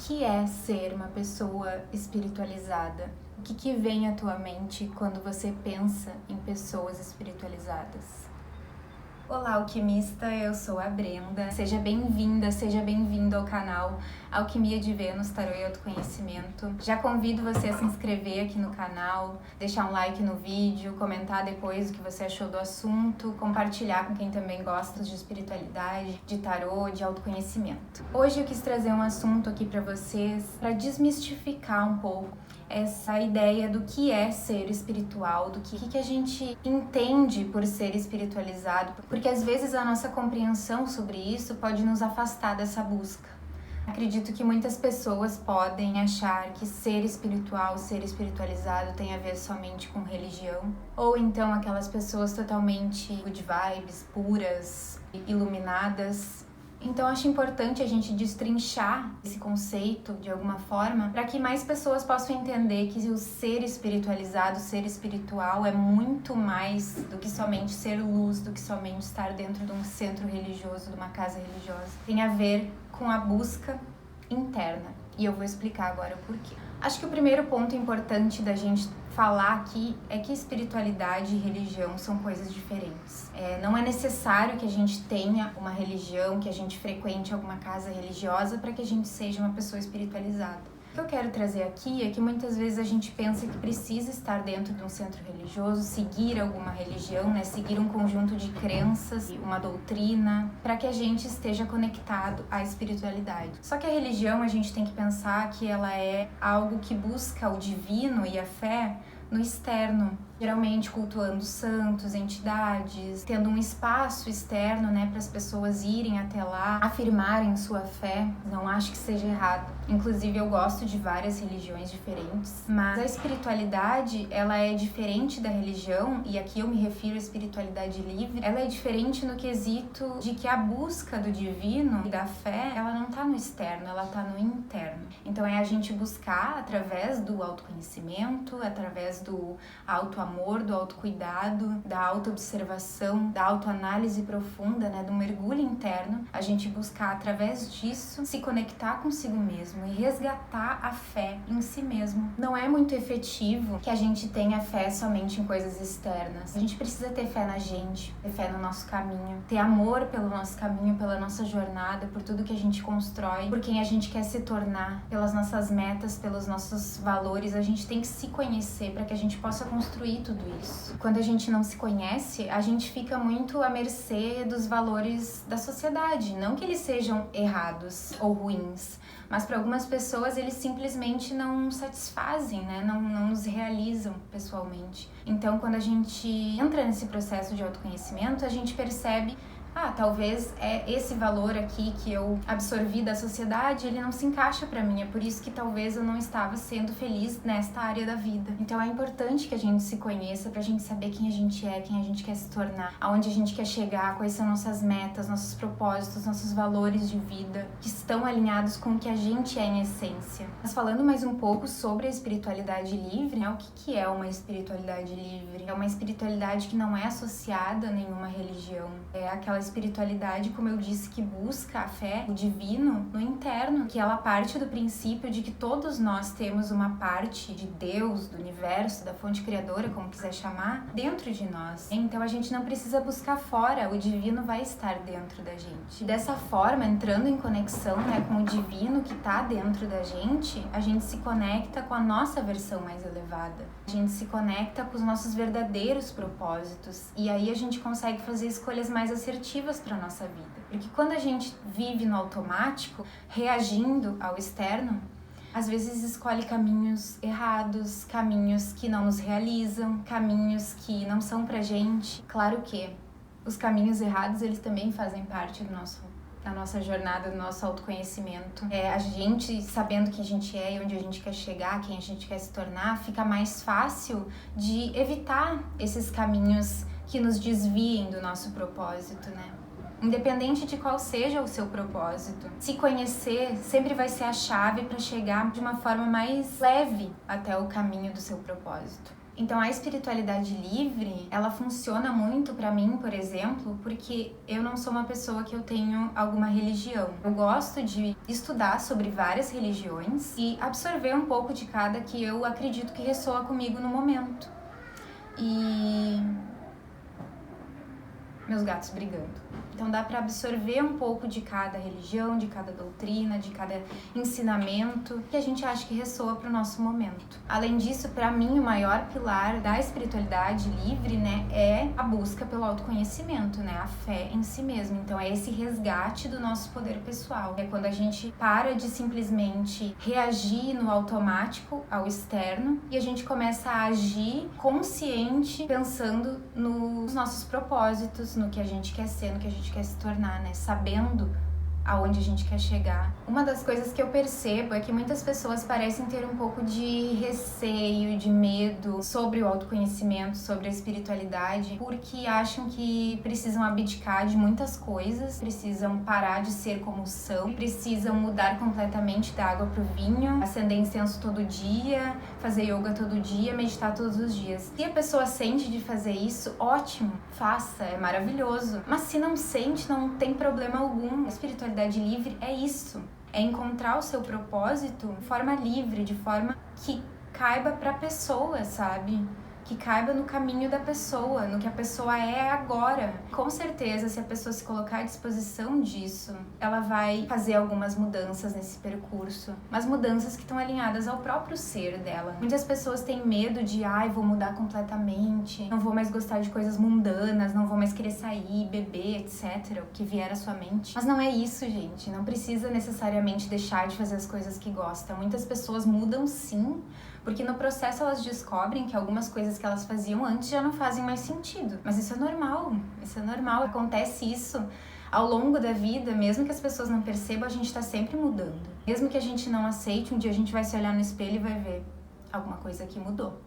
que é ser uma pessoa espiritualizada? O que vem à tua mente quando você pensa em pessoas espiritualizadas? Olá, alquimista, eu sou a Brenda. Seja bem-vinda, seja bem-vindo ao canal Alquimia de Vênus, Tarô e Autoconhecimento. Já convido você a se inscrever aqui no canal, deixar um like no vídeo, comentar depois o que você achou do assunto, compartilhar com quem também gosta de espiritualidade, de tarô, de autoconhecimento. Hoje eu quis trazer um assunto aqui para vocês para desmistificar um pouco essa ideia do que é ser espiritual, do que a gente entende por ser espiritualizado, porque às vezes a nossa compreensão sobre isso pode nos afastar dessa busca. Acredito que muitas pessoas podem achar que ser espiritual, ser espiritualizado tem a ver somente com religião, ou então aquelas pessoas totalmente good vibes, puras, iluminadas. Então acho importante a gente destrinchar esse conceito de alguma forma para que mais pessoas possam entender que o ser espiritualizado, ser espiritual é muito mais do que somente ser luz, do que somente estar dentro de um centro religioso, de uma casa religiosa. Tem a ver com a busca interna e eu vou explicar agora o porquê. Acho que o primeiro ponto importante da gente falar aqui é que espiritualidade e religião são coisas diferentes. Não é necessário que a gente tenha uma religião, que a gente frequente alguma casa religiosa para que a gente seja uma pessoa espiritualizada. O que eu quero trazer aqui é que muitas vezes a gente pensa que precisa estar dentro de um centro religioso, seguir alguma religião, seguir um conjunto de crenças, uma doutrina, para que a gente esteja conectado à espiritualidade. Só que a religião, a gente tem que pensar que ela é algo que busca o divino e a fé no externo, geralmente cultuando santos, entidades, tendo um espaço externo, para as pessoas irem até lá, afirmarem sua fé. Não acho que seja errado. Inclusive, eu gosto de várias religiões diferentes, mas a espiritualidade, ela é diferente da religião, e aqui eu me refiro à espiritualidade livre. Ela é diferente no quesito de que a busca do divino e da fé, ela não tá no externo, ela tá no interno. Então é a gente buscar através do autoconhecimento, através do autoamor, do autocuidado, da autoobservação, da autoanálise profunda, do mergulho interno, a gente buscar através disso se conectar consigo mesmo e resgatar a fé em si mesmo. Não é muito efetivo que a gente tenha fé somente em coisas externas. A gente precisa ter fé na gente, ter fé no nosso caminho, ter amor pelo nosso caminho, pela nossa jornada, por tudo que a gente constrói, por quem a gente quer se tornar, pelas nossas metas, pelos nossos valores. A gente tem que se conhecer para que a gente possa construir tudo isso. Quando a gente não se conhece, a gente fica muito à mercê dos valores da sociedade. Não que eles sejam errados ou ruins, mas para algumas pessoas eles simplesmente não satisfazem, não nos realizam pessoalmente. Então, quando a gente entra nesse processo de autoconhecimento, a gente percebe talvez esse valor aqui que eu absorvi da sociedade, ele não se encaixa pra mim, é por isso que talvez eu não estava sendo feliz nesta área da vida. Então é importante que a gente se conheça pra gente saber quem a gente é, quem a gente quer se tornar, aonde a gente quer chegar, quais são nossas metas, nossos propósitos, nossos valores de vida, que estão alinhados com o que a gente é em essência. Mas falando mais um pouco sobre a espiritualidade livre, o que é uma espiritualidade livre? É uma espiritualidade que não é associada a nenhuma religião, é aquela espiritualidade, como eu disse, que busca a fé, o divino, no interno, que ela parte do princípio de que todos nós temos uma parte de Deus, do universo, da fonte criadora, como quiser chamar, dentro de nós. Então a gente não precisa buscar fora, o divino vai estar dentro da gente. E dessa forma, entrando em conexão com o divino que está dentro da gente, a gente se conecta com a nossa versão mais elevada. A gente se conecta com os nossos verdadeiros propósitos. E aí a gente consegue fazer escolhas mais assertivas para nossa vida. Porque quando a gente vive no automático, reagindo ao externo, às vezes escolhe caminhos errados, caminhos que não nos realizam, caminhos que não são pra gente. Claro que os caminhos errados, eles também fazem parte da nossa jornada, do nosso autoconhecimento. A gente, sabendo quem a gente é e onde a gente quer chegar, quem a gente quer se tornar, fica mais fácil de evitar esses caminhos que nos desviem do nosso propósito, Independente de qual seja o seu propósito, se conhecer sempre vai ser a chave para chegar de uma forma mais leve até o caminho do seu propósito. Então a espiritualidade livre, ela funciona muito pra mim, por exemplo, porque eu não sou uma pessoa que eu tenho alguma religião. Eu gosto de estudar sobre várias religiões e absorver um pouco de cada que eu acredito que ressoa comigo no momento. E meus gatos brigando. Então dá para absorver um pouco de cada religião, de cada doutrina, de cada ensinamento que a gente acha que ressoa para o nosso momento. Além disso, para mim, o maior pilar da espiritualidade livre, né, é a busca pelo autoconhecimento, né, a fé em si mesmo. Então é esse resgate do nosso poder pessoal. É quando a gente para de simplesmente reagir no automático ao externo e a gente começa a agir consciente, pensando nos nossos propósitos, no que a gente quer ser, no que a gente quer se tornar, né? Sabendo aonde a gente quer chegar. Uma das coisas que eu percebo é que muitas pessoas parecem ter um pouco de receio, de medo sobre o autoconhecimento, sobre a espiritualidade, porque acham que precisam abdicar de muitas coisas, precisam parar de ser como são, precisam mudar completamente da água pro vinho, acender incenso todo dia, fazer yoga todo dia, meditar todos os dias. Se a pessoa sente de fazer isso, ótimo, faça, é maravilhoso. Mas se não sente, não tem problema algum. A espiritualidade livre é isso, é encontrar o seu propósito de forma livre, de forma que caiba pra pessoa, sabe? Que caiba no caminho da pessoa, no que a pessoa é agora. Com certeza, se a pessoa se colocar à disposição disso, ela vai fazer algumas mudanças nesse percurso, mas mudanças que estão alinhadas ao próprio ser dela. Muitas pessoas têm medo de, vou mudar completamente, não vou mais gostar de coisas mundanas, não vou mais querer sair, beber, etc, o que vier à sua mente. Mas não é isso, gente, não precisa necessariamente deixar de fazer as coisas que gosta. Muitas pessoas mudam sim, porque no processo elas descobrem que algumas coisas que elas faziam antes já não fazem mais sentido. Mas isso é normal, acontece isso ao longo da vida, mesmo que as pessoas não percebam, a gente tá sempre mudando. Mesmo que a gente não aceite, um dia a gente vai se olhar no espelho e vai ver alguma coisa que mudou.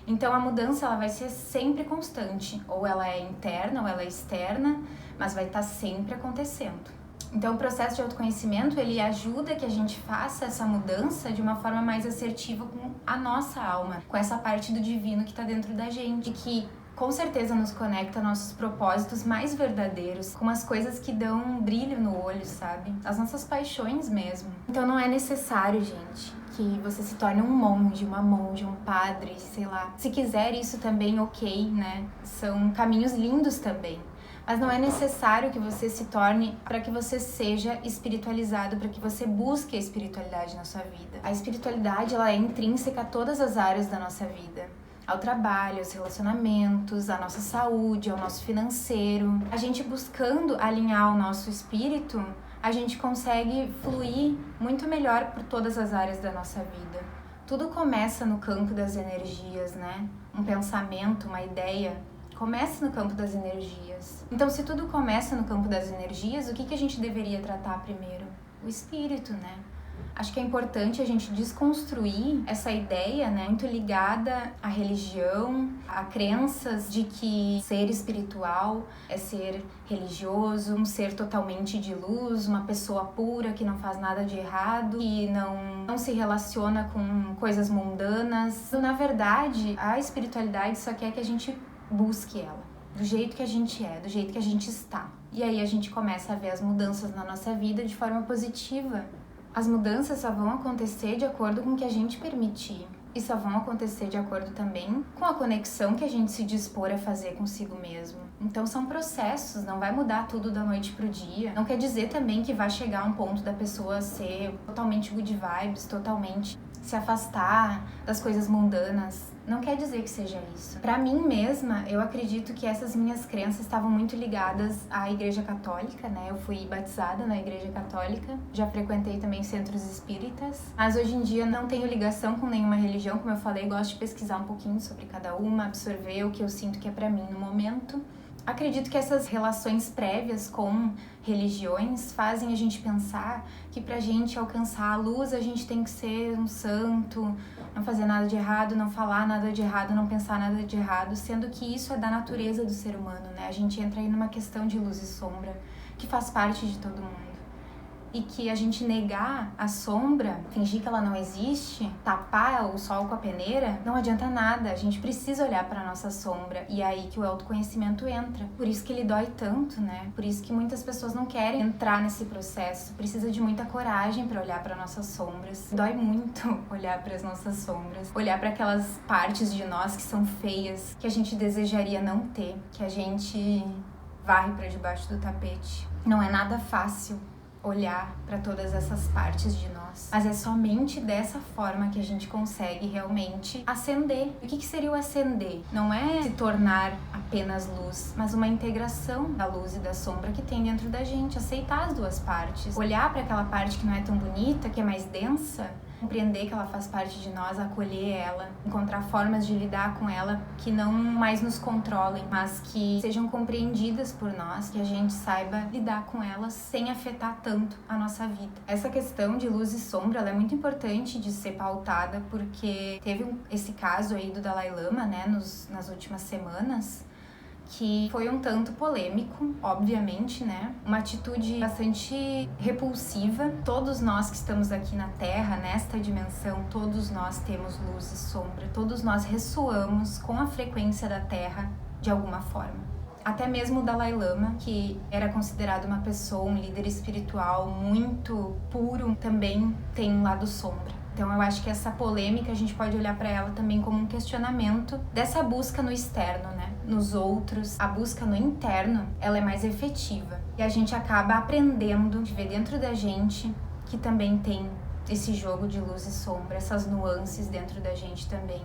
Então a mudança ela vai ser sempre constante, ou ela é interna ou ela é externa, mas vai estar sempre acontecendo. Então o processo de autoconhecimento, ele ajuda que a gente faça essa mudança de uma forma mais assertiva com a nossa alma, com essa parte do divino que está dentro da gente, que com certeza nos conecta a nossos propósitos mais verdadeiros, com as coisas que dão um brilho no olho, sabe? As nossas paixões mesmo. Então não é necessário, gente, que você se torne um monge, uma monja, um padre, sei lá. Se quiser isso também, ok, né? São caminhos lindos também. Mas não é necessário que você se torne para que você seja espiritualizado, para que você busque a espiritualidade na sua vida. A espiritualidade, ela é intrínseca a todas as áreas da nossa vida. Ao trabalho, aos relacionamentos, à nossa saúde, ao nosso financeiro. A gente buscando alinhar o nosso espírito, a gente consegue fluir muito melhor por todas as áreas da nossa vida. Tudo começa no campo das energias, né? Um pensamento, uma ideia, começa no campo das energias. Então, se tudo começa no campo das energias, o que a gente deveria tratar primeiro? O espírito, né? Acho que é importante a gente desconstruir essa ideia, né, muito ligada à religião, a crenças de que ser espiritual é ser religioso, um ser totalmente de luz, uma pessoa pura que não faz nada de errado, que não se relaciona com coisas mundanas. Na verdade, a espiritualidade só quer que a gente busque ela, do jeito que a gente é, do jeito que a gente está. E aí a gente começa a ver as mudanças na nossa vida de forma positiva. As mudanças só vão acontecer de acordo com o que a gente permitir. E só vão acontecer de acordo também com a conexão que a gente se dispor a fazer consigo mesmo. Então são processos, não vai mudar tudo da noite pro dia. Não quer dizer também que vai chegar um ponto da pessoa ser totalmente good vibes, totalmente se afastar das coisas mundanas. Não quer dizer que seja isso. Pra mim mesma, eu acredito que essas minhas crenças estavam muito ligadas à Igreja Católica, né? Eu fui batizada na Igreja Católica, já frequentei também centros espíritas, mas hoje em dia não tenho ligação com nenhuma religião, como eu falei, gosto de pesquisar um pouquinho sobre cada uma, absorver o que eu sinto que é pra mim no momento. Acredito que essas relações prévias com religiões fazem a gente pensar que pra gente alcançar a luz a gente tem que ser um santo, não fazer nada de errado, não falar nada de errado, não pensar nada de errado, sendo que isso é da natureza do ser humano, né? A gente entra aí numa questão de luz e sombra que faz parte de todo mundo. e que a gente negar a sombra, fingir que ela não existe, tapar o sol com a peneira, não adianta nada. A gente precisa olhar para nossa sombra e é aí que o autoconhecimento entra. Por isso que ele dói tanto, né? Por isso que muitas pessoas não querem entrar nesse processo. Precisa de muita coragem para olhar para nossas sombras. Dói muito olhar para as nossas sombras, olhar para aquelas partes de nós que são feias, que a gente desejaria não ter, que a gente varre para debaixo do tapete. Não é nada fácil olhar para todas essas partes de nós, mas é somente dessa forma que a gente consegue realmente ascender. E o que seria o ascender? Não é se tornar apenas luz, mas uma integração da luz e da sombra que tem dentro da gente, aceitar as duas partes, olhar para aquela parte que não é tão bonita, que é mais densa, compreender que ela faz parte de nós, acolher ela, encontrar formas de lidar com ela que não mais nos controlem, mas que sejam compreendidas por nós, que a gente saiba lidar com elas sem afetar tanto a nossa vida. Essa questão de luz e sombra, ela é muito importante de ser pautada, porque teve esse caso aí do Dalai Lama, né, nas últimas semanas, que foi um tanto polêmico, obviamente, né? Uma atitude bastante repulsiva. Todos nós que estamos aqui na Terra, nesta dimensão, todos nós temos luz e sombra. Todos nós ressoamos com a frequência da Terra de alguma forma. Até mesmo o Dalai Lama, que era considerado uma pessoa, um líder espiritual muito puro, também tem um lado sombra. Então eu acho que essa polêmica a gente pode olhar para ela também como um questionamento dessa busca no externo, né? Nos outros. A busca no interno, ela é mais efetiva. E a gente acaba aprendendo de ver dentro da gente que também tem esse jogo de luz e sombra, essas nuances dentro da gente também.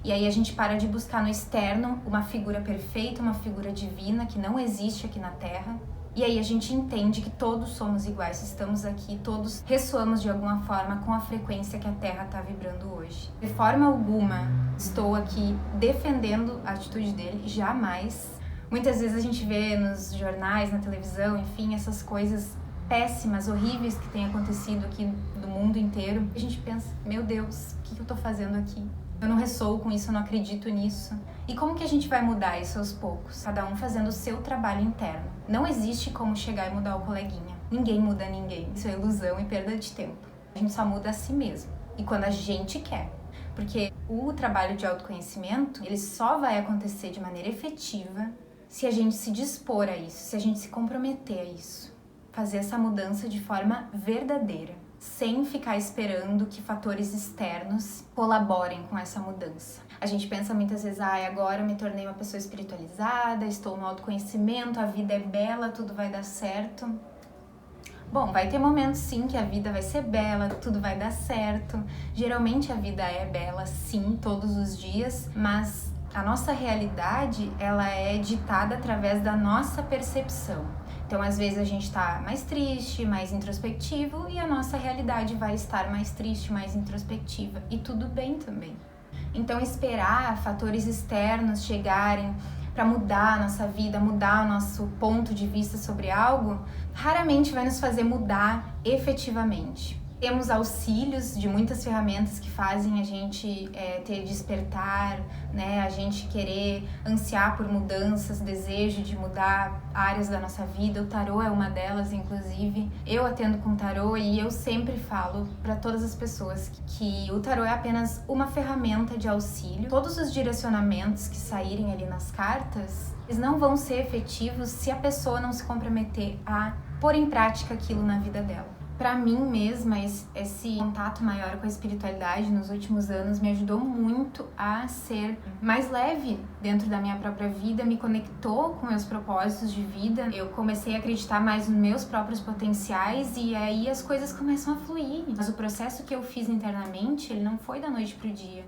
E aí a gente para de buscar no externo uma figura perfeita, uma figura divina que não existe aqui na Terra. E aí a gente entende que todos somos iguais, estamos aqui, todos ressoamos de alguma forma com a frequência que a Terra está vibrando hoje. De forma alguma estou aqui defendendo a atitude dele, jamais. Muitas vezes a gente vê nos jornais, na televisão, enfim, essas coisas péssimas, horríveis que têm acontecido aqui no mundo inteiro. E a gente pensa, meu Deus, o que eu estou fazendo aqui? Eu não ressoo com isso, eu não acredito nisso. E como que a gente vai mudar isso aos poucos? Cada um fazendo o seu trabalho interno. Não existe como chegar e mudar o coleguinha. Ninguém muda ninguém. Isso é ilusão e perda de tempo. A gente só muda a si mesmo. E quando a gente quer. Porque o trabalho de autoconhecimento, ele só vai acontecer de maneira efetiva se a gente se dispor a isso, se a gente se comprometer a isso. Fazer essa mudança de forma verdadeira, sem ficar esperando que fatores externos colaborem com essa mudança. A gente pensa muitas vezes, agora eu me tornei uma pessoa espiritualizada, estou no autoconhecimento, a vida é bela, tudo vai dar certo. Bom, vai ter momentos sim que a vida vai ser bela, tudo vai dar certo. Geralmente a vida é bela sim, todos os dias, mas a nossa realidade, ela é ditada através da nossa percepção. Então, às vezes a gente está mais triste, mais introspectivo e a nossa realidade vai estar mais triste, mais introspectiva. E tudo bem também. Então, esperar fatores externos chegarem para mudar a nossa vida, mudar o nosso ponto de vista sobre algo, raramente vai nos fazer mudar efetivamente. Temos auxílios de muitas ferramentas que fazem a gente ter despertar, né? A gente querer ansiar por mudanças, desejo de mudar áreas da nossa vida. O tarô é uma delas, inclusive. Eu atendo com tarô e eu sempre falo para todas as pessoas que o tarô é apenas uma ferramenta de auxílio. Todos os direcionamentos que saírem ali nas cartas, eles não vão ser efetivos se a pessoa não se comprometer a pôr em prática aquilo na vida dela. Para mim mesma, esse contato maior com a espiritualidade nos últimos anos me ajudou muito a ser mais leve dentro da minha própria vida, me conectou com meus propósitos de vida, eu comecei a acreditar mais nos meus próprios potenciais e aí as coisas começam a fluir. Mas o processo que eu fiz internamente, ele não foi da noite pro dia.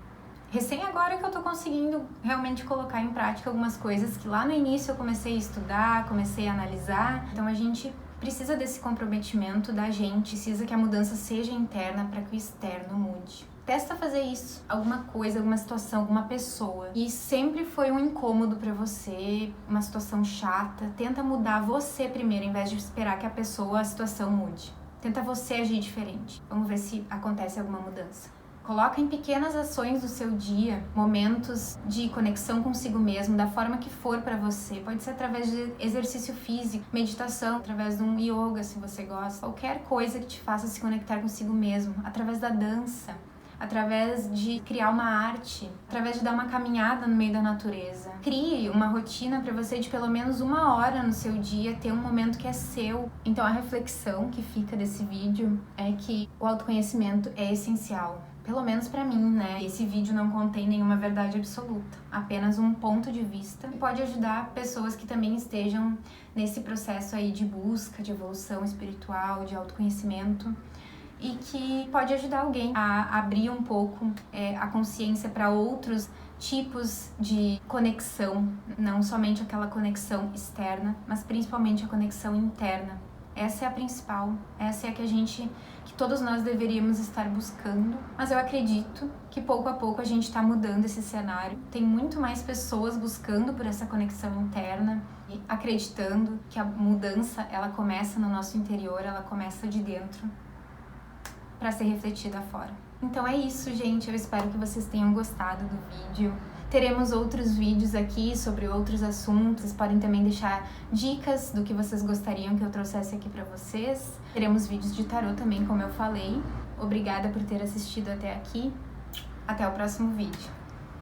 Recém agora que eu tô conseguindo realmente colocar em prática algumas coisas que lá no início eu comecei a estudar, comecei a analisar. Então a gente precisa desse comprometimento da gente, precisa que a mudança seja interna para que o externo mude. Testa fazer isso, alguma coisa, alguma situação, alguma pessoa, e sempre foi um incômodo para você, uma situação chata, tenta mudar você primeiro, em vez de esperar que a situação mude. Tenta você agir diferente. Vamos ver se acontece alguma mudança. Coloca em pequenas ações do seu dia, momentos de conexão consigo mesmo, da forma que for para você. Pode ser através de exercício físico, meditação, através de um yoga, se você gosta. Qualquer coisa que te faça se conectar consigo mesmo, através da dança, através de criar uma arte, através de dar uma caminhada no meio da natureza. Crie uma rotina para você de pelo menos 1 hora no seu dia ter um momento que é seu. Então a reflexão que fica desse vídeo é que o autoconhecimento é essencial. Pelo menos pra mim, né? Esse vídeo não contém nenhuma verdade absoluta, apenas um ponto de vista que pode ajudar pessoas que também estejam nesse processo aí de busca, de evolução espiritual, de autoconhecimento, e que pode ajudar alguém a abrir um pouco a consciência para outros tipos de conexão, não somente aquela conexão externa, mas principalmente a conexão interna. Essa é a principal, essa é a que todos nós deveríamos estar buscando, mas eu acredito que pouco a pouco a gente está mudando esse cenário. Tem muito mais pessoas buscando por essa conexão interna e acreditando que a mudança ela começa no nosso interior, ela começa de dentro para ser refletida fora. Então é isso, gente, eu espero que vocês tenham gostado do vídeo. Teremos outros vídeos aqui sobre outros assuntos. Vocês podem também deixar dicas do que vocês gostariam que eu trouxesse aqui pra vocês. Teremos vídeos de tarô também, como eu falei. Obrigada por ter assistido até aqui. Até o próximo vídeo.